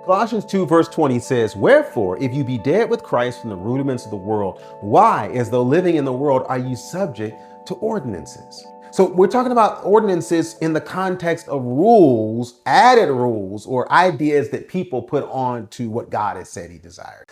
Colossians 2 verse 20 says, "Wherefore, if you be dead with Christ from the rudiments of the world, why, as though living in the world, are you subject to ordinances?" So we're talking about ordinances in the context of rules, added rules, or ideas that people put on to what God has said he desired.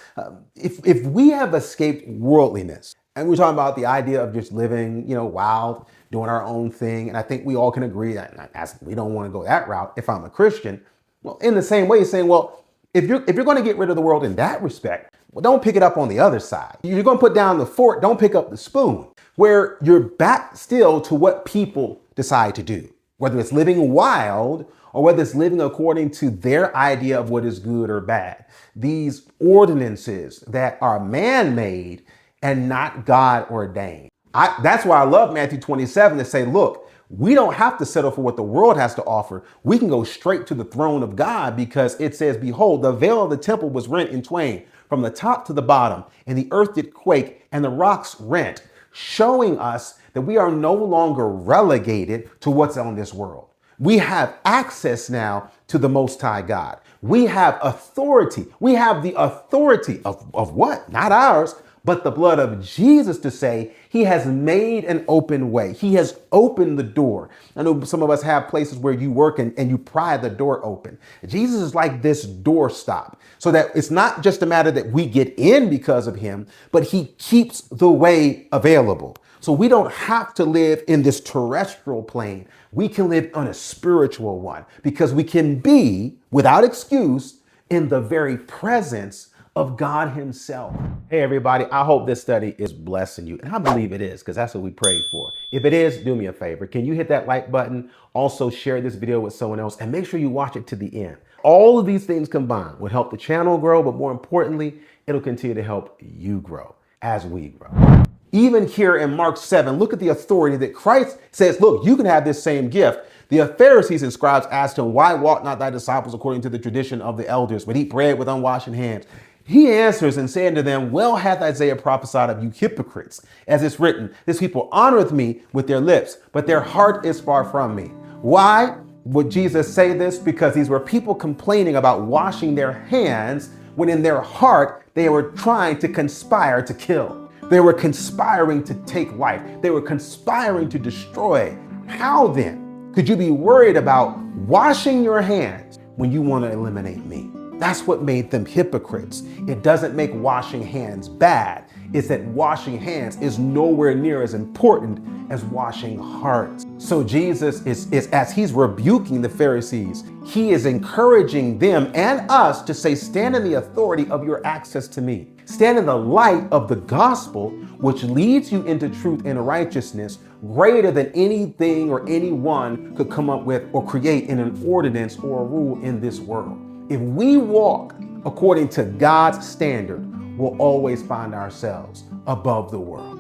If we have escaped worldliness, and we're talking about the idea of just living, wild, doing our own thing, and I think we all can agree that we don't want to go that route if I'm a Christian. Well, in the same way, you're saying, well, if you're going to get rid of the world in that respect, well, don't pick it up on the other side. You're going to put down the fork, don't pick up the spoon, where you're back still to what people decide to do, whether it's living wild or whether it's living according to their idea of what is good or bad. These ordinances that are man-made and not God ordained. That's why I love Matthew 27 to say, look, we don't have to settle for what the world has to offer. We can go straight to the throne of God, because it says, behold, the veil of the temple was rent in twain from the top to the bottom, and the earth did quake and the rocks rent, showing us that we are no longer relegated to what's on this world. We have access now to the Most High God. We have authority. We have the authority of what? Not ours, but the blood of Jesus, to say he has made an open way. He has opened the door. I know some of us have places where you work and you pry the door open. Jesus is like this doorstop, so that it's not just a matter that we get in because of him, but he keeps the way available. So we don't have to live in this terrestrial plane. We can live on a spiritual one, because we can be, without excuse, in the very presence of God himself. Hey everybody, I hope this study is blessing you, and I believe it is, because that's what we prayed for. If it is, do me a favor. Can you hit that like button? Also share this video with someone else, and make sure you watch it to the end. All of these things combined will help the channel grow, but more importantly, it'll continue to help you grow as we grow. Even here in Mark 7, look at the authority that Christ says, look, you can have this same gift. The Pharisees and scribes asked him, why walk not thy disciples according to the tradition of the elders, but eat bread with unwashed hands? He answers and saying to them, well hath Isaiah prophesied of you hypocrites, as it's written, this people honoreth me with their lips, but their heart is far from me. Why would Jesus say this? Because these were people complaining about washing their hands, when in their heart they were trying to conspire to kill. They were conspiring to take life. They were conspiring to destroy. How then could you be worried about washing your hands when you want to eliminate me? That's what made them hypocrites. It doesn't make washing hands bad. It's that washing hands is nowhere near as important as washing hearts. So Jesus is as he's rebuking the Pharisees, he is encouraging them and us to say, stand in the authority of your access to me. Stand in the light of the gospel, which leads you into truth and righteousness, greater than anything or anyone could come up with or create in an ordinance or a rule in this world. If we walk according to God's standard, we'll always find ourselves above the world.